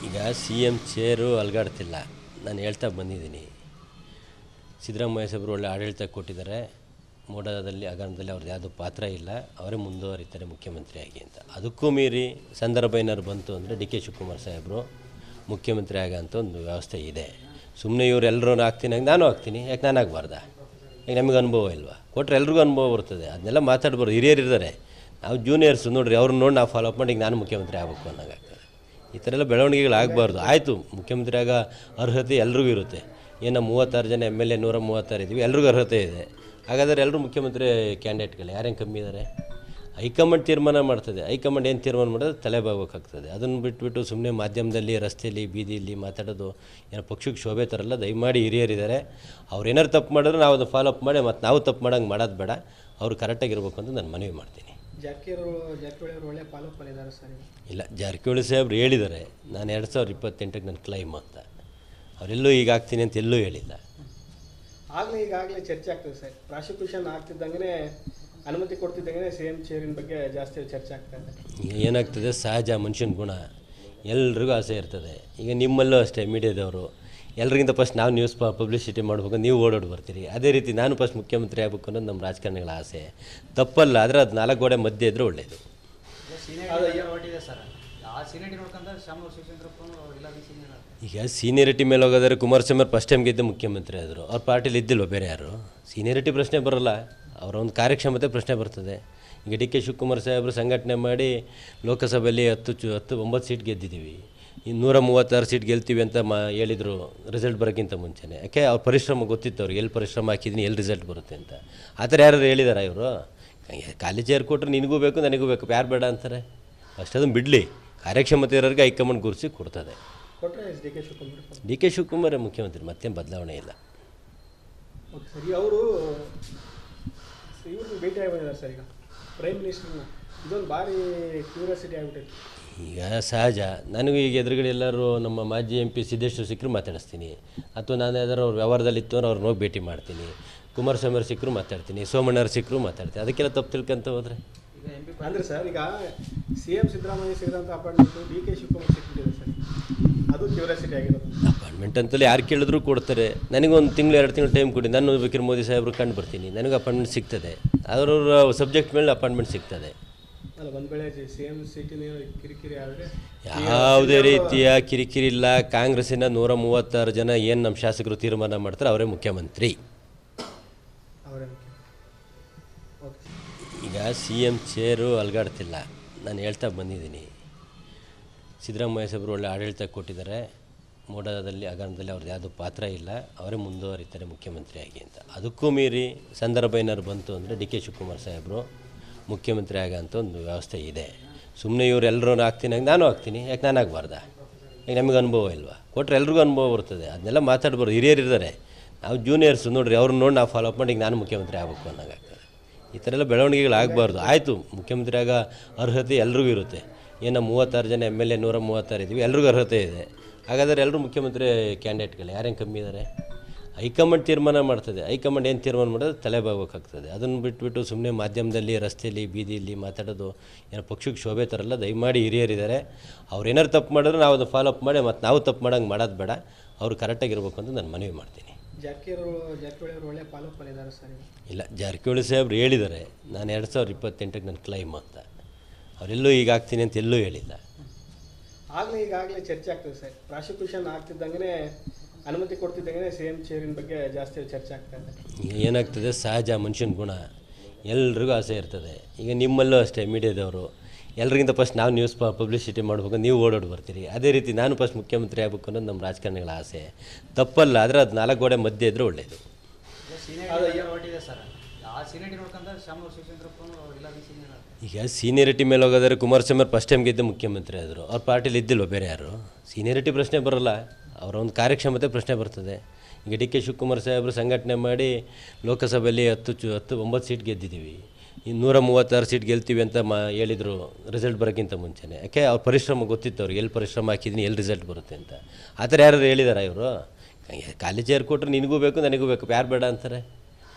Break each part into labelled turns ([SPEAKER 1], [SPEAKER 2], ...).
[SPEAKER 1] ಈಗ C M chair ಅಲ್ಗಾಡ್ತಿಲ್ಲ. ನಾನು ಹೇಳ್ತಾ ಬಂದಿದ್ದೀನಿ, ಸಿದ್ದರಾಮಯ್ಯ ಸಾಹೇಬರು ಒಳ್ಳೆ ಆಡಳಿತ ಕೊಟ್ಟಿದ್ದಾರೆ. ಮೋಡದಲ್ಲಿ ಹಗರಣದಲ್ಲಿ ಅವ್ರದ್ದು ಯಾವುದೂ ಪಾತ್ರ ಇಲ್ಲ, ಅವರೇ ಮುಂದುವರಿತಾರೆ ಮುಖ್ಯಮಂತ್ರಿಯಾಗಿ ಅಂತ. ಅದಕ್ಕೂ ಮೀರಿ ಸಂದರ್ಭ ಏನಾದ್ರು ಬಂತು ಅಂದರೆ ಡಿ ಕೆ ಶಿವಕುಮಾರ್ ಸಾಹೇಬರು ಮುಖ್ಯಮಂತ್ರಿ ಆಗೋಂಥ ಒಂದು ವ್ಯವಸ್ಥೆ ಇದೆ. ಸುಮ್ಮನೆ ಇವ್ರು ಎಲ್ಲರೂ ಆಗ್ತೀನಿ, ನಾನು ಆಗ್ತೀನಿ, ಯಾಕೆ ನಾನು ಆಗಬಾರ್ದ? ಈಗ ನಮಗೆ ಅನುಭವ ಇಲ್ವಾ? ಕೊಟ್ಟರೆ ಎಲ್ರಿಗೂ ಅನುಭವ ಬರ್ತದೆ. ಅದನ್ನೆಲ್ಲ ಮಾತಾಡ್ಬಾರ್ದು. ಹಿರಿಯರು ಇದ್ದಾರೆ, ನಾವು ಜೂನಿಯರ್ಸು ನೋಡಿರಿ, ಅವ್ರನ್ನ ನೋಡಿ ನಾವು ಫಾಲೋ ಅಪ್ ಮಾಡಿ ಈಗ ನಾನು ಮುಖ್ಯಮಂತ್ರಿ ಆಗಬೇಕು ಅನ್ನೋಂಗಾಗ್ತದೆ. ಈ ಥರ ಎಲ್ಲ ಬೆಳವಣಿಗೆಗಳಾಗಬಾರ್ದು. ಆಯಿತು, ಮುಖ್ಯಮಂತ್ರಿ ಆಗ ಅರ್ಹತೆ ಎಲ್ರಿಗೂ ಇರುತ್ತೆ. ಏನು 36 ಜನ MLA 136 ಇದ್ದೀವಿ, ಎಲ್ರಿಗೂ ಅರ್ಹತೆ ಇದೆ. ಹಾಗಾದರೆ ಎಲ್ಲರೂ ಮುಖ್ಯಮಂತ್ರಿ ಕ್ಯಾಂಡಿಡೇಟ್ಗಳು ಯಾರೇನು ಕಮ್ಮಿ ಇದ್ದಾರೆ? ಹೈಕಮಾಂಡ್ ತೀರ್ಮಾನ ಮಾಡ್ತದೆ. ಹೈಕಮಾಂಡ್ ಏನು ತೀರ್ಮಾನ ಮಾಡೋದು ತಲೆಬಾಗಬೇಕಾಗ್ತದೆ. ಅದನ್ನು ಬಿಟ್ಬಿಟ್ಟು ಸುಮ್ಮನೆ ಮಾಧ್ಯಮದಲ್ಲಿ, ರಸ್ತೆಯಲ್ಲಿ, ಬೀದಿಯಲ್ಲಿ ಮಾತಾಡೋದು ಏನೋ ಪಕ್ಷಕ್ಕೆ ಶೋಭೆ ತರಲ್ಲ. ದಯಮಾಡಿ ಹಿರಿಯರಿದ್ದಾರೆ, ಅವ್ರು ಏನಾರು ತಪ್ಪು ಮಾಡಿದ್ರೆ ನಾವು ಅದನ್ನು ಫಾಲೋ ಅಪ್ ಮಾಡಿ ಮತ್ತು ನಾವು ತಪ್ಪು ಮಾಡೋಂಗೆ ಮಾಡೋದು ಬೇಡ. ಅವರು ಕರೆಕ್ಟಾಗಿರ್ಬೇಕು ಅಂತ ನಾನು ಮನವಿ ಮಾಡ್ತೀನಿ.
[SPEAKER 2] ಜಾರಕಿಹೊಳಿ ಅವರು ಒಳ್ಳೆ ಫಾಲೋ ಅಪ್ ಇದ್ದಾರೆ ಸರ್.
[SPEAKER 1] ಇಲ್ಲ, ಜಾರಕಿಹೊಳಿ ಸಾಹೇಬ್ರು ಹೇಳಿದ್ದಾರೆ, ನಾನು 2028ಕ್ಕೆ ನನ್ನ ಕ್ಲೈಮ್ ಅಂತ. ಅವರೆಲ್ಲೂ ಈಗ ಆಗ್ತೀನಿ ಅಂತ ಎಲ್ಲೂ ಹೇಳಿಲ್ಲ.
[SPEAKER 2] ಈಗಾಗಲೇ ಚರ್ಚೆ ಆಗ್ತದೆ ಸರ್. ಪ್ರಾಸಿಕ್ಯೂಷನ್ ಆಗ್ತಿದ್ದಂಗೆ ಅನುಮತಿ ಕೊಡ್ತಿದ್ದಂಗೆ CM ಚೇರಿನ ಬಗ್ಗೆ ಜಾಸ್ತಿ ಚರ್ಚೆ ಆಗ್ತಾ ಇದೆ.
[SPEAKER 1] ಈಗ ಏನಾಗ್ತದೆ, ಸಹಜ ಮನುಷ್ಯನ ಗುಣ, ಎಲ್ರಿಗೂ ಆಸೆ ಇರ್ತದೆ. ಈಗ ನಿಮ್ಮಲ್ಲೂ ಅಷ್ಟೇ, ಮೀಡಿಯಾದವರು ಎಲ್ರಿಗಿಂತ ಫಸ್ಟ್ ನಾವು ನ್ಯೂಸ್ ಪಬ್ಲಿಸಿಟಿ ಮಾಡಬೇಕು, ನೀವು ಓಡೋಡಿ ಬರ್ತೀರಿ. ಅದೇ ರೀತಿ ನಾನು ಫಸ್ಟ್ ಮುಖ್ಯಮಂತ್ರಿ ಆಗಬೇಕು ಅನ್ನೋದು ನಮ್ಮ ರಾಜಕಾರಣಿಗಳ ಆಸೆ. ತಪ್ಪಲ್ಲ, ಆದರೆ ಅದು 4 ಗೋಡೆ ಮಧ್ಯೆ ಇದ್ದರೆ ಒಳ್ಳೆಯದು. ಈಗ ಸೀನಿಯರಿಟಿ ಮೇಲೆ ಹೋಗೋದಾದ್ರೆ ಕುಮಾರಸ್ವಾಮಿ ಫಸ್ಟ್ ಟೈಮ್ ಗೆದ್ದು ಮುಖ್ಯಮಂತ್ರಿ ಆದರು. ಅವ್ರ ಪಾರ್ಟಿಲಿ ಇದ್ದಿಲ್ವ ಬೇರೆ ಯಾರು? ಸೀನಿಯರಿಟಿ ಪ್ರಶ್ನೆ ಬರೋಲ್ಲ, ಅವರ ಒಂದು ಕಾರ್ಯಕ್ಷಮತೆ ಪ್ರಶ್ನೆ ಬರ್ತದೆ. ಈಗ ಡಿ ಕೆ ಶಿವಕುಮಾರ್ ಸಾಹೇಬರು ಸಂಘಟನೆ ಮಾಡಿ ಲೋಕಸಭೆಯಲ್ಲಿ 9 ಸೀಟ್ ಗೆದ್ದಿದ್ದೀವಿ. ಇನ್ನು 136 ಸೀಟ್ ಗೆಲ್ತೀವಿ ಅಂತ ಹೇಳಿದರು ರಿಸಲ್ಟ್ ಬರೋಕ್ಕಿಂತ ಮುಂಚೆನೇ. ಯಾಕೆ ಅವ್ರ ಪರಿಶ್ರಮ ಗೊತ್ತಿತ್ತು, ಅವ್ರಿಗೆ ಎಲ್ಲಿ ಪರಿಶ್ರಮ ಹಾಕಿದ್ದೀನಿ, ಎಲ್ಲಿ ರಿಸಲ್ಟ್ ಬರುತ್ತೆ ಅಂತ. ಆ ಥರ ಯಾರು ಹೇಳಿದಾರ ಇವರು? ಖಾಲಿ ಚೇರ್ ಕೊಟ್ಟರೆ ನಿನಗೂ ಬೇಕು ನನಗೂ ಬೇಕು, ಯಾರು ಬೇಡ ಅಂತಾರೆ? ಅಷ್ಟದನ್ನು ಬಿಡಲಿ. ಕಾರ್ಯಕ್ಷಮತೆ ಇರೋರಿಗೆ ಹೈಕಮಾಂಡ್ ಗುರುಸಿ ಕೊಡ್ತದೆ. ಡಿ ಕೆ ಶಿವಕುಮಾರ್ ಮುಖ್ಯಮಂತ್ರಿ, ಮತ್ತೇನು ಬದಲಾವಣೆ ಇಲ್ಲ.
[SPEAKER 2] ಸರಿ, ಅವರು ಇವ್ರನ್ನ ಭೇಟಿ ಆಗಿದ್ದಾರೆ ಸರ್. ಈಗ ಪ್ರೈಮ್ ಮಿನಿಸ್ಟರ್ನ ಇದೊಂದು ಭಾರಿ ಕ್ಯೂರಿಯಾಸಿಟಿ ಆಗಿಬಿಟ್ಟಿದೆ.
[SPEAKER 1] ಈಗ ಸಹಜ, ನನಗೂ ಈಗ ಎದುರುಗಡೆ ಎಲ್ಲರೂ ನಮ್ಮ ಮಾಜಿ MP ಸಿದ್ದೇಶ್ವರ ಸಿಕ್ಕರು ಮಾತಾಡಿಸ್ತೀನಿ, ಅಥವಾ ನಾನು ಯಾವ್ದಾರು ಅವ್ರ ವ್ಯವಹಾರದಲ್ಲಿತ್ತು ಅಂದ್ರೆ ಅವ್ರನ್ನ ಹೋಗಿ ಭೇಟಿ ಮಾಡ್ತೀನಿ. ಕುಮಾರಸ್ವಾಮಿ ಅವ್ರು ಸಿಕ್ಕರು ಮಾತಾಡ್ತೀನಿ, ಸೋಮಣ್ಣವ್ರು ಸಿಕ್ಕರು ಮಾತಾಡ್ತೀನಿ. ಅದಕ್ಕೆಲ್ಲ ತಪ್ಪು ತಿಳ್ಕೊಂತ ಹೋದರೆ
[SPEAKER 2] ಅಂದರೆ ಸರ್, ಈಗ CM ಸಿದ್ದರಾಮಯ್ಯ ಸಿಗದಂಥ ಅಪಾಯಿಂಟ್ಮೆಂಟು ಡಿ ಕೆ ಶಿವಕುಮಾರ್ ಸಿಕ್ಕಿದೆ ಸರ್. ಅದು ಕ್ಯೂರಿಯಾಸಿಟಿ ಆಗಿರೋದು.
[SPEAKER 1] ಅಪಾಯಿಂಟ್ಮೆಂಟ್ ಅಂತಲೇ ಯಾರು ಕೇಳಿದ್ರು ಕೊಡ್ತಾರೆ. ನನಗೊಂದು ತಿಂಗಳು 2 ತಿಂಗಳು ಟೈಮ್ ಕೊಡಿ, ನಾನು ಬೇಕಿದ್ರೆ ಮೋದಿ ಸಾಹೇಬ್ರು ಕಂಡು ಬರ್ತೀನಿ, ನನಗೆ ಅಪಾಯಿಂಟ್ಮೆಂಟ್ ಸಿಗ್ತದೆ. ಅವ್ರವ್ರ ಸಬ್ಜೆಕ್ಟ್ ಮೇಲೆ ಅಪಾಯಿಂಟ್ಮೆಂಟ್ ಸಿಗ್ತದೆ.
[SPEAKER 2] ಅಲ್ಲ, ಒಂದು ವೇಳೆ CM ಸೀಟಿನ ಕಿರಿಕಿರಿ ಆದರೆ
[SPEAKER 1] ಯಾವುದೇ ರೀತಿಯ ಕಿರಿಕಿರಿ ಇಲ್ಲ. ಕಾಂಗ್ರೆಸ್ಸಿನ 136 ಜನ ಏನು ನಮ್ಮ ಶಾಸಕರು ತೀರ್ಮಾನ ಮಾಡ್ತಾರೆ ಅವರೇ ಮುಖ್ಯಮಂತ್ರಿ. ಈಗ CM ಚೇರು ಅಲ್ಗಾಡ್ತಿಲ್ಲ. ನಾನು ಹೇಳ್ತಾ ಬಂದಿದ್ದೀನಿ, ಸಿದ್ದರಾಮಯ್ಯ ಸಾಹೇಬರು ಒಳ್ಳೆ ಆಡಳಿತ ಕೊಟ್ಟಿದ್ದಾರೆ. ಮೋಡದಲ್ಲಿ ಹಗರಣದಲ್ಲಿ ಅವ್ರದ್ದು ಯಾವುದೂ ಪಾತ್ರ ಇಲ್ಲ, ಅವರೇ ಮುಂದುವರಿತಾರೆ ಮುಖ್ಯಮಂತ್ರಿಯಾಗಿ ಅಂತ. ಅದಕ್ಕೂ ಮೀರಿ ಸಂದರ್ಭ ಏನಾದ್ರು ಬಂತು ಅಂದರೆ ಡಿ ಕೆ ಶಿವಕುಮಾರ್ ಸಾಹೇಬರು ಮುಖ್ಯಮಂತ್ರಿ ಆಗೋಂಥ ಒಂದು ವ್ಯವಸ್ಥೆ ಇದೆ. ಸುಮ್ಮನೆ ಇವ್ರು ಎಲ್ಲರೂ ಆಗ್ತೀನಿ, ನಾನು ಆಗ್ತೀನಿ, ಯಾಕೆ ನಾನು ಆಗಬಾರ್ದ? ಈಗ ನಮಗೆ ಅನುಭವ ಇಲ್ವಾ? ಕೊಟ್ಟರೆ ಎಲ್ರಿಗೂ ಅನುಭವ ಬರ್ತದೆ. ಅದನ್ನೆಲ್ಲ ಮಾತಾಡ್ಬಾರ್ದು. ಹಿರಿಯರು ಇದ್ದಾರೆ, ನಾವು ಜೂನಿಯರ್ಸು ನೋಡಿರಿ, ಅವ್ರನ್ನ ನೋಡಿ ನಾವು ಫಾಲೋ ಅಪ್ ಮಾಡಿ ಈಗ ನಾನು ಮುಖ್ಯಮಂತ್ರಿ ಆಗಬೇಕು ಅನ್ನೋಂಗಾಗ್ತದೆ. ಈ ಥರ ಎಲ್ಲ ಬೆಳವಣಿಗೆಗಳಾಗಬಾರ್ದು. ಆಯಿತು, ಮುಖ್ಯಮಂತ್ರಿ ಆಗ ಅರ್ಹತೆ ಎಲ್ರಿಗೂ ಇರುತ್ತೆ. ಏನು 36 ಜನ MLA 136 ಇದ್ದೀವಿ, ಎಲ್ರಿಗೂ ಅರ್ಹತೆ ಇದೆ. ಹಾಗಾದರೆ ಎಲ್ಲರೂ ಮುಖ್ಯಮಂತ್ರಿ ಕ್ಯಾಂಡಿಡೇಟ್ಗಳು ಯಾರೇನು ಕಮ್ಮಿ ಇದ್ದಾರೆ? ಹೈಕಮಾಂಡ್ ತೀರ್ಮಾನ ಮಾಡ್ತದೆ. ಹೈಕಮಾಂಡ್ ಏನು ತೀರ್ಮಾನ ಮಾಡೋದು ತಲೆಬಾಗಬೇಕಾಗ್ತದೆ. ಅದನ್ನು ಬಿಟ್ಬಿಟ್ಟು ಸುಮ್ಮನೆ ಮಾಧ್ಯಮದಲ್ಲಿ, ರಸ್ತೆಯಲ್ಲಿ, ಬೀದಿಯಲ್ಲಿ ಮಾತಾಡೋದು ಏನೋ ಪಕ್ಷಕ್ಕೆ ಶೋಭೆ ತರಲ್ಲ. ದಯಮಾಡಿ ಹಿರಿಯರಿದ್ದಾರೆ, ಅವ್ರು ಏನಾರು ತಪ್ಪು ಮಾಡಿದ್ರೆ ನಾವು ಅದನ್ನು ಫಾಲೋ ಅಪ್ ಮಾಡಿ ಮತ್ತು ನಾವು ತಪ್ಪು ಮಾಡೋಂಗೆ ಮಾಡೋದು ಬೇಡ. ಅವರು ಕರೆಕ್ಟಾಗಿರ್ಬೇಕು ಅಂತ ನಾನು ಮನವಿ ಮಾಡ್ತೀನಿ.
[SPEAKER 2] ಜಾರಕಿಹೊಳಿ ಅವರು ಒಳ್ಳೆ ಫಾಲೋ ಅಪ್ ಇದ್ದಾರೆ ಸರ್.
[SPEAKER 1] ಇಲ್ಲ, ಜಾರಕಿಹೊಳಿ ಸಾಹೇಬ್ರು ಹೇಳಿದ್ದಾರೆ, ನಾನು 2028ಕ್ಕೆ ನನ್ನ ಕ್ಲೈಮ್ ಅಂತ. ಅವರೆಲ್ಲೂ ಈಗ ಆಗ್ತೀನಿ ಅಂತ ಎಲ್ಲೂ ಹೇಳಿಲ್ಲ.
[SPEAKER 2] ಈಗಾಗಲೇ ಚರ್ಚೆ ಆಗ್ತದೆ ಸರ್. ಪ್ರಾಸಿಕ್ಯೂಷನ್ ಆಗ್ತಿದ್ದಂಗೆ ಅನುಮತಿ ಕೊಡ್ತಿದ್ದಂಗೆ CM ಚೇರಿನ ಬಗ್ಗೆ ಜಾಸ್ತಿ ಚರ್ಚೆ ಆಗ್ತಾ ಇದೆ.
[SPEAKER 1] ಈಗ ಏನಾಗ್ತದೆ, ಸಹಜ ಮನುಷ್ಯನ ಗುಣ, ಎಲ್ರಿಗೂ ಆಸೆ ಇರ್ತದೆ. ಈಗ ನಿಮ್ಮಲ್ಲೂ ಅಷ್ಟೇ, ಮೀಡಿಯಾದವರು ಎಲ್ರಿಗಿಂತ ಫಸ್ಟ್ ನಾವು ನ್ಯೂಸ್ ಪಬ್ಲಿಸಿಟಿ ಮಾಡಬೇಕು, ನೀವು ಓಡೋಡಿ ಬರ್ತೀರಿ. ಅದೇ ರೀತಿ ನಾನು ಫಸ್ಟ್ ಮುಖ್ಯಮಂತ್ರಿ ಆಗಬೇಕು ಅನ್ನೋದು ನಮ್ಮ ರಾಜಕಾರಣಿಗಳ ಆಸೆ. ತಪ್ಪಲ್ಲ, ಆದರೆ ಅದು 4 ಗೋಡೆ ಮಧ್ಯೆ ಇದ್ದರೆ ಒಳ್ಳೆಯದು. ಈಗ ಸೀನಿಯರಿಟಿ ಮೇಲೆ ಹೋಗೋದಾದ್ರೆ ಕುಮಾರಸ್ವಾಮಿ ಫಸ್ಟ್ ಟೈಮ್ ಗೆದ್ದು ಮುಖ್ಯಮಂತ್ರಿ ಆದರು. ಅವ್ರ ಪಾರ್ಟಿಲಿ ಇದ್ದಿಲ್ವ ಬೇರೆ ಯಾರು? ಸೀನಿಯರಿಟಿ ಪ್ರಶ್ನೆ ಬರೋಲ್ಲ, ಅವರ ಒಂದು ಕಾರ್ಯಕ್ಷಮತೆ ಪ್ರಶ್ನೆ ಬರ್ತದೆ. ಈಗ ಡಿ ಕೆ ಶಿವಕುಮಾರ್ ಸಾಹೇಬರು ಸಂಘಟನೆ ಮಾಡಿ ಲೋಕಸಭೆಯಲ್ಲಿ 9 ಸೀಟ್ ಗೆದ್ದಿದ್ದೀವಿ. ಇನ್ನು 136 ಸೀಟ್ ಗೆಲ್ತೀವಿ ಅಂತ ಹೇಳಿದರು ರಿಸಲ್ಟ್ ಬರೋಕ್ಕಿಂತ ಮುಂಚೆನೇ. ಯಾಕೆ ಅವ್ರ ಪರಿಶ್ರಮ ಗೊತ್ತಿತ್ತು, ಅವ್ರಿಗೆ ಎಲ್ಲಿ ಪರಿಶ್ರಮ ಹಾಕಿದ್ದೀನಿ, ಎಲ್ಲಿ ರಿಸಲ್ಟ್ ಬರುತ್ತೆ ಅಂತ. ಆ ಥರ ಯಾರು ಹೇಳಿದಾರ ಇವರು? ಖಾಲಿ ಚೇರ್ ಕೊಟ್ಟರೆ ನಿನಗೂ ಬೇಕು ನನಗೂ ಬೇಕು, ಯಾರು ಬೇಡ ಅಂತಾರೆ?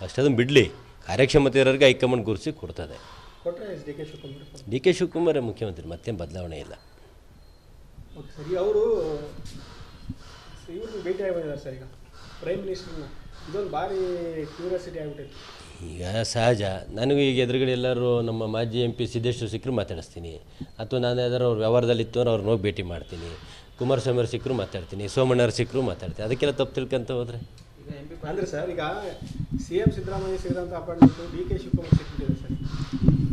[SPEAKER 1] ಅಷ್ಟದನ್ನು ಬಿಡಲಿ. ಕಾರ್ಯಕ್ಷಮತೆ ಇರೋರಿಗೆ ಹೈಕಮಾಂಡ್ ಗುರುಸಿ ಕೊಡ್ತದೆ. ಡಿ ಕೆ ಶಿವಕುಮಾರ್ ಮುಖ್ಯಮಂತ್ರಿ, ಮತ್ತೇನು ಬದಲಾವಣೆ ಇಲ್ಲ.
[SPEAKER 2] ಓಕೆ ಸರ್, ಈಗ ಅವರು ಇವ್ರನ್ನ ಭೇಟಿ ಆಗಿದ್ದಾರೆ ಸರ್. ಈಗ ಪ್ರೈಮ್ ಮಿನಿಸ್ಟರ್ನ ಇದೊಂದು ಭಾರಿ ಕ್ಯೂರಿಯಾಸಿಟಿ ಆಗಿಬಿಟ್ಟೈತೆ.
[SPEAKER 1] ಈಗ ಸಹಜ, ನನಗೂ ಈಗ ಎದುರುಗಡೆ ಎಲ್ಲರೂ ನಮ್ಮ ಮಾಜಿ MP ಸಿದ್ದೇಶ್ವರ ಸಿಕ್ಕರು ಮಾತಾಡಿಸ್ತೀನಿ, ಅಥವಾ ನಾನು ಯಾವ್ದಾರು ಅವ್ರ ವ್ಯವಹಾರದಲ್ಲಿತ್ತು ಅಂದ್ರೆ ಅವ್ರನ್ನ ಹೋಗಿ ಭೇಟಿ ಮಾಡ್ತೀನಿ. ಕುಮಾರಸ್ವಾಮಿ ಅವ್ರು ಸಿಕ್ಕರು ಮಾತಾಡ್ತೀನಿ, ಸೋಮಣ್ಣವ್ರು ಸಿಕ್ಕರು ಮಾತಾಡ್ತೀನಿ. ಅದಕ್ಕೆಲ್ಲ ತಪ್ಪು ತಿಳ್ಕೊಂತ ಹೋದರೆ
[SPEAKER 2] ಅಂದರೆ ಸರ್, ಈಗ CM ಸಿದ್ದರಾಮಯ್ಯ ಸಿಗದಂಥ ಅಪಾಯಿಂಟ್ಮೆಂಟು DK ಶಿವಕುಮಾರ್ ಸಿಕ್ಕಿದೆ ಸರ್,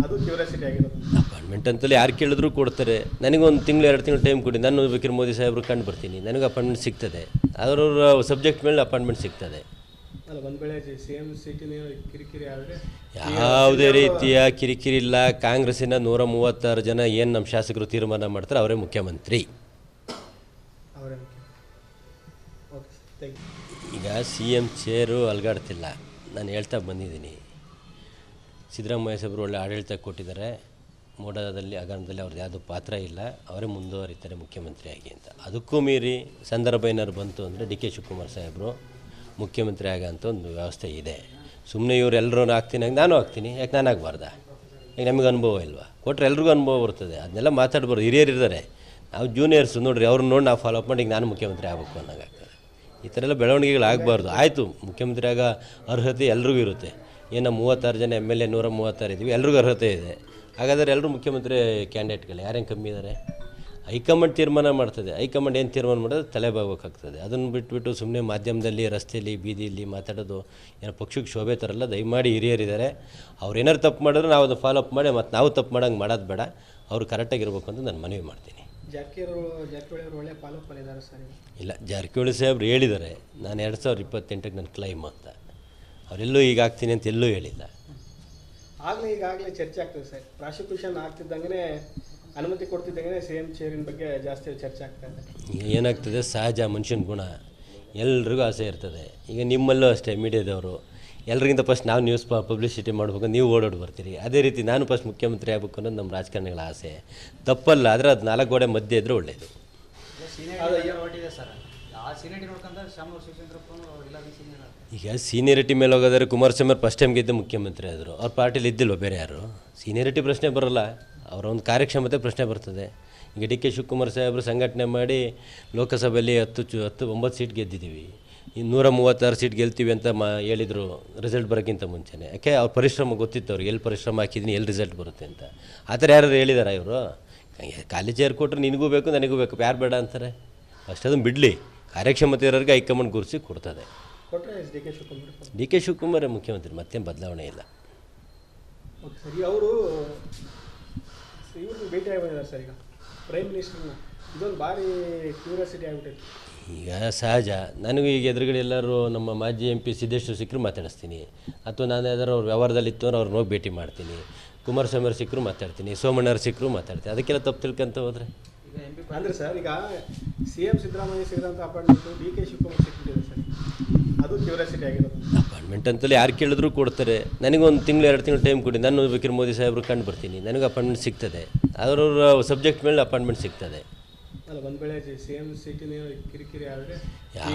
[SPEAKER 2] ಅದು ಕ್ಯೂರಿಯಾಸಿಟಿ ಆಗಿರೋದು.
[SPEAKER 1] ಅಪಾಯಿಂಟ್ಮೆಂಟ್ ಅಂತಲೇ ಯಾರು ಕೇಳಿದ್ರು ಕೊಡ್ತಾರೆ. ನನಗೊಂದು ತಿಂಗಳು 2 ತಿಂಗಳು ಟೈಮ್ ಕೊಡಿ, ನಾನು ಬೇಕಾದ್ರೆ ಮೋದಿ ಸಾಹೇಬ್ರು ಕಂಡು ಬರ್ತೀನಿ, ನನಗೆ ಅಪಾಯಿಂಟ್ಮೆಂಟ್ ಸಿಗ್ತದೆ. ಅವ್ರವ್ರ ಸಬ್ಜೆಕ್ಟ್ ಮೇಲೆ ಅಪಾಯಿಂಟ್ಮೆಂಟ್ ಸಿಗ್ತದೆ.
[SPEAKER 2] ಅಲ್ಲ, ಒಂದು ವೇಳೆ CM ಸೀಟಿನ ಕಿರಿಕಿರಿ ಆದರೆ
[SPEAKER 1] ಯಾವುದೇ ರೀತಿಯ ಕಿರಿಕಿರಿ ಇಲ್ಲ. ಕಾಂಗ್ರೆಸ್ಸಿನ 136 ಜನ ಏನು ನಮ್ಮ ಶಾಸಕರು ತೀರ್ಮಾನ ಮಾಡ್ತಾರೆ ಅವರೇ ಮುಖ್ಯಮಂತ್ರಿ.
[SPEAKER 2] ಅವರೇ ಓಕೆ ಥ್ಯಾಂಕ್ ಯು.
[SPEAKER 1] ಈಗ CM ಚೇರು ಅಲ್ಗಾಡ್ತಿಲ್ಲ. ನಾನು ಹೇಳ್ತಾ ಬಂದಿದ್ದೀನಿ, ಸಿದ್ದರಾಮಯ್ಯ ಸಾಹೇಬರು ಒಳ್ಳೆ ಆಡಳಿತ ಕೊಟ್ಟಿದ್ದಾರೆ. ಮೋಡದಲ್ಲಿ ಹಗರಣದಲ್ಲಿ ಅವ್ರದ್ದು ಯಾವುದೂ ಪಾತ್ರ ಇಲ್ಲ, ಅವರೇ ಮುಂದುವರಿತಾರೆ ಮುಖ್ಯಮಂತ್ರಿಯಾಗಿ ಅಂತ. ಅದಕ್ಕೂ ಮೀರಿ ಸಂದರ್ಭ ಏನಾದ್ರು ಬಂತು ಅಂದರೆ DK ಶಿವಕುಮಾರ್ ಸಾಹೇಬರು ಮುಖ್ಯಮಂತ್ರಿ ಆಗೋಂಥ ಒಂದು ವ್ಯವಸ್ಥೆ ಇದೆ. ಸುಮ್ಮನೆ ಇವ್ರು ಎಲ್ಲರೂ ಆಗ್ತೀನಿ, ನಾನು ಆಗ್ತೀನಿ, ಯಾಕೆ ನಾನು ಆಗಬಾರ್ದ? ಈಗ ನಮಗೆ ಅನುಭವ ಇಲ್ವಾ? ಕೊಟ್ಟರೆ ಎಲ್ರಿಗೂ ಅನುಭವ ಬರ್ತದೆ. ಅದನ್ನೆಲ್ಲ ಮಾತಾಡ್ಬಾರ್ದು. ಹಿರಿಯರು ಇದ್ದಾರೆ, ನಾವು ಜೂನಿಯರ್ಸು ನೋಡಿರಿ, ಅವ್ರನ್ನ ನೋಡಿ ನಾವು ಫಾಲೋ ಅಪ್ ಮಾಡಿ ಈಗ ನಾನು ಮುಖ್ಯಮಂತ್ರಿ ಆಗಬೇಕು ಅನ್ನೋಂಗಾಗ್ತದೆ. ಈ ಥರ ಎಲ್ಲ ಬೆಳವಣಿಗೆಗಳು ಆಗಬಾರ್ದು. ಆಯಿತು, ಮುಖ್ಯಮಂತ್ರಿ ಆಗ ಅರ್ಹತೆ ಎಲ್ರಿಗೂ ಇರುತ್ತೆ. ಏನು 36 ಜನ MLA 136 ಇದ್ದೀವಿ, ಎಲ್ರಿಗೂ ಅರ್ಹತೆ ಇದೆ. ಹಾಗಾದರೆ ಎಲ್ಲರೂ ಮುಖ್ಯಮಂತ್ರಿ ಕ್ಯಾಂಡಿಡೇಟ್ಗಳು ಯಾರೇನು ಕಮ್ಮಿ ಇದ್ದಾರೆ? ಹೈಕಮಾಂಡ್ ತೀರ್ಮಾನ ಮಾಡ್ತದೆ. ಹೈಕಮಾಂಡ್ ಏನು ತೀರ್ಮಾನ ಮಾಡೋದು ತಲೆಬಾಗಬೇಕಾಗ್ತದೆ. ಅದನ್ನು ಬಿಟ್ಬಿಟ್ಟು ಸುಮ್ಮನೆ ಮಾಧ್ಯಮದಲ್ಲಿ, ರಸ್ತೆಯಲ್ಲಿ, ಬೀದಿಯಲ್ಲಿ ಮಾತಾಡೋದು ಏನೋ ಪಕ್ಷಕ್ಕೆ ಶೋಭೆ ತರಲ್ಲ. ದಯಮಾಡಿ ಹಿರಿಯರಿದ್ದಾರೆ, ಅವ್ರು ಏನಾರು ತಪ್ಪು ಮಾಡಿದ್ರೆ ನಾವು ಅದನ್ನು ಫಾಲೋ ಅಪ್ ಮಾಡಿ ಮತ್ತು ನಾವು ತಪ್ಪು ಮಾಡೋಂಗೆ ಮಾಡೋದು ಬೇಡ. ಅವರು ಕರೆಕ್ಟಾಗಿರ್ಬೇಕು ಅಂತ ನಾನು ಮನವಿ ಮಾಡ್ತೀನಿ.
[SPEAKER 2] ಜಾರಕಿಹೊಳಿ ಅವರು ಒಳ್ಳೆ ಫಾಲೋ ಅಪ್ ಇದ್ದಾರೆ ಸರ್.
[SPEAKER 1] ಇಲ್ಲ, ಜಾರಕಿಹೊಳಿ ಸಾಹೇಬ್ರು ಹೇಳಿದ್ದಾರೆ, ನಾನು 2028ಕ್ಕೆ ನನ್ನ ಕ್ಲೈಮ್ ಅಂತ. ಅವರೆಲ್ಲೂ ಈಗ ಆಗ್ತೀನಿ ಅಂತ ಎಲ್ಲೂ ಹೇಳಿಲ್ಲ.
[SPEAKER 2] ಈಗಾಗಲೇ ಚರ್ಚೆ ಆಗ್ತದೆ ಸರ್. ಪ್ರಾಸಿಕ್ಯೂಷನ್ ಆಗ್ತಿದ್ದಂಗೆ ಅನುಮತಿ ಕೊಡ್ತಿದ್ದಂಗೆ CM ಚೇರಿನ ಬಗ್ಗೆ ಜಾಸ್ತಿ ಚರ್ಚೆ ಆಗ್ತಾ ಇದೆ.
[SPEAKER 1] ಈಗ ಏನಾಗ್ತದೆ, ಸಹಜ, ಮನುಷ್ಯನ ಗುಣ, ಎಲ್ರಿಗೂ ಆಸೆ ಇರ್ತದೆ. ಈಗ ನಿಮ್ಮಲ್ಲೂ ಅಷ್ಟೇ, ಮೀಡಿಯಾದವರು ಎಲ್ರಿಗಿಂತ ಫಸ್ಟ್ ನಾವು ನ್ಯೂಸ್ ಪಬ್ಲಿಸಿಟಿ ಮಾಡಬೇಕು, ನೀವು ಓಡೋಡಿ ಬರ್ತೀರಿ. ಅದೇ ರೀತಿ ನಾನು ಫಸ್ಟ್ ಮುಖ್ಯಮಂತ್ರಿ ಆಗಬೇಕು ಅನ್ನೋದು ನಮ್ಮ ರಾಜಕಾರಣಿಗಳ ಆಸೆ. ತಪ್ಪಲ್ಲ, ಆದರೆ ಅದು 4 ಗೋಡೆ ಮಧ್ಯೆ ಇದ್ದರೆ ಒಳ್ಳೆಯದು. ಈಗ ಸೀನಿಯರಿಟಿ ಮೇಲೆ ಹೋಗೋದಾದ್ರೆ ಕುಮಾರಸ್ವಾಮಿ ಅವ್ರು ಫಸ್ಟ್ ಟೈಮ್ ಗೆದ್ದು ಮುಖ್ಯಮಂತ್ರಿ ಆದರು. ಅವ್ರ ಪಾರ್ಟಿಲಿ ಇದ್ದಿಲ್ವ ಬೇರೆ ಯಾರು? ಸೀನಿಯರಿಟಿ ಪ್ರಶ್ನೆ ಬರೋಲ್ಲ, ಅವರ ಒಂದು ಕಾರ್ಯಕ್ಷಮತೆ ಪ್ರಶ್ನೆ ಬರ್ತದೆ. ಈಗ DK ಶಿವಕುಮಾರ್ ಸಾಹೇಬರು ಸಂಘಟನೆ ಮಾಡಿ ಲೋಕಸಭೆಯಲ್ಲಿ 9 ಸೀಟ್ ಗೆದ್ದಿದ್ದೀವಿ. ಇನ್ನು 136 ಸೀಟ್ ಗೆಲ್ತೀವಿ ಅಂತ ಹೇಳಿದರು ರಿಸಲ್ಟ್ ಬರೋಕ್ಕಿಂತ ಮುಂಚೆನೇ. ಯಾಕೆ ಅವ್ರ ಪರಿಶ್ರಮ ಗೊತ್ತಿತ್ತು, ಅವ್ರಿಗೆ ಎಲ್ಲಿ ಪರಿಶ್ರಮ ಹಾಕಿದ್ದೀನಿ, ಎಲ್ಲಿ ರಿಸಲ್ಟ್ ಬರುತ್ತೆ ಅಂತ. ಆ ಥರ ಯಾರು ಹೇಳಿದಾರ ಇವರು? ಖಾಲಿ ಚೇರ್ ಕೊಟ್ಟರೆ ನಿನಗೂ ಬೇಕು ನನಗೂ ಬೇಕು, ಯಾರು ಬೇಡ ಅಂತಾರೆ? ಅಷ್ಟದನ್ನು ಬಿಡಲಿ. ಕಾರ್ಯಕ್ಷಮತೆ ಇರೋರಿಗೆ ಹೈಕಮಾಂಡ್ ಗುರುಸಿ ಕೊಡ್ತದೆ. DK ಶಿವಕುಮಾರ್ ಮುಖ್ಯಮಂತ್ರಿ, ಮತ್ತೇನು ಬದಲಾವಣೆ ಇಲ್ಲ.
[SPEAKER 2] ಓಕೆ ಸರ್, ಅವರು ಇವ್ರನ್ನ ಭೇಟಿ ಆಗಿದ್ದಾರೆ ಸರ್. ಈಗ ಪ್ರೈಮ್ ಮಿನಿಸ್ಟರ್ನ ಇದೊಂದು ಭಾರಿ ಕ್ಯೂರಿಯಾಸಿಟಿ ಆಗಿಬಿಟ್ಟೈತೆ.
[SPEAKER 1] ಈಗ ಸಹಜ, ನನಗೂ ಈಗ ಎದುರುಗಡೆ ಎಲ್ಲರೂ ನಮ್ಮ ಮಾಜಿ MP ಸಿದ್ದೇಶ್ವರ ಸಿಕ್ಕರು ಮಾತಾಡಿಸ್ತೀನಿ, ಅಥವಾ ನಾನು ಯಾವ್ದಾರು ಅವ್ರ ವ್ಯವಹಾರದಲ್ಲಿತ್ತು ಅಂದ್ರೆ ಅವ್ರನ್ನ ಹೋಗಿ ಭೇಟಿ ಮಾಡ್ತೀನಿ. ಕುಮಾರಸ್ವಾಮಿ ಅವ್ರು ಸಿಕ್ಕರು ಮಾತಾಡ್ತೀನಿ, ಸೋಮಣ್ಣವ್ರು ಸಿಕ್ಕರು ಮಾತಾಡ್ತೀನಿ. ಅದಕ್ಕೆಲ್ಲ ತಪ್ಪು ತಿಳ್ಕೊಂತ ಹೋದರೆ
[SPEAKER 2] ಅಂದರೆ ಸರ್, ಈಗ CM ಸಿದ್ದರಾಮಯ್ಯ ಸಿಗದಂಥ ಅಪಾಯಿಂಟ್ಮೆಂಟು DK ಶಿವಕುಮಾರ್ ಸಿಕ್ಕಿದೆ ಸರ್, ಅದು ಕ್ಯೂರಿಯಾಸಿಟಿ ಆಗಿರೋದು.
[SPEAKER 1] ಅಪಾಯಿಂಟ್ಮೆಂಟ್ ಅಂತಲೇ ಯಾರು ಕೇಳಿದ್ರು ಕೊಡ್ತಾರೆ. ನನಗೊಂದು ತಿಂಗಳು 2 ತಿಂಗಳು ಟೈಮ್ ಕೊಡಿ, ನಾನು ಬೇಕಾದ್ರೆ ಮೋದಿ ಸಾಹೇಬ್ರು ಕಂಡು ಬರ್ತೀನಿ, ನನಗೆ ಅಪಾಯಿಂಟ್ಮೆಂಟ್ ಸಿಗ್ತದೆ. ಅವ್ರವ್ರ ಸಬ್ಜೆಕ್ಟ್ ಮೇಲೆ ಅಪಾಯಿಂಟ್ಮೆಂಟ್ ಸಿಗ್ತದೆ.
[SPEAKER 2] ಅಲ್ಲ, ಒಂದು ವೇಳೆ CM ಸೀಟಿನ ಕಿರಿಕಿರಿ ಆದರೆ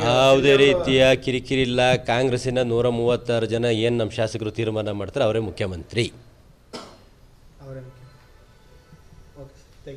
[SPEAKER 1] ಯಾವುದೇ ರೀತಿಯ ಕಿರಿಕಿರಿ ಇಲ್ಲ. ಕಾಂಗ್ರೆಸ್ಸಿನ 136 ಜನ ಏನು ನಮ್ಮ ಶಾಸಕರು ತೀರ್ಮಾನ ಮಾಡ್ತಾರೆ ಅವರೇ ಮುಖ್ಯಮಂತ್ರಿ.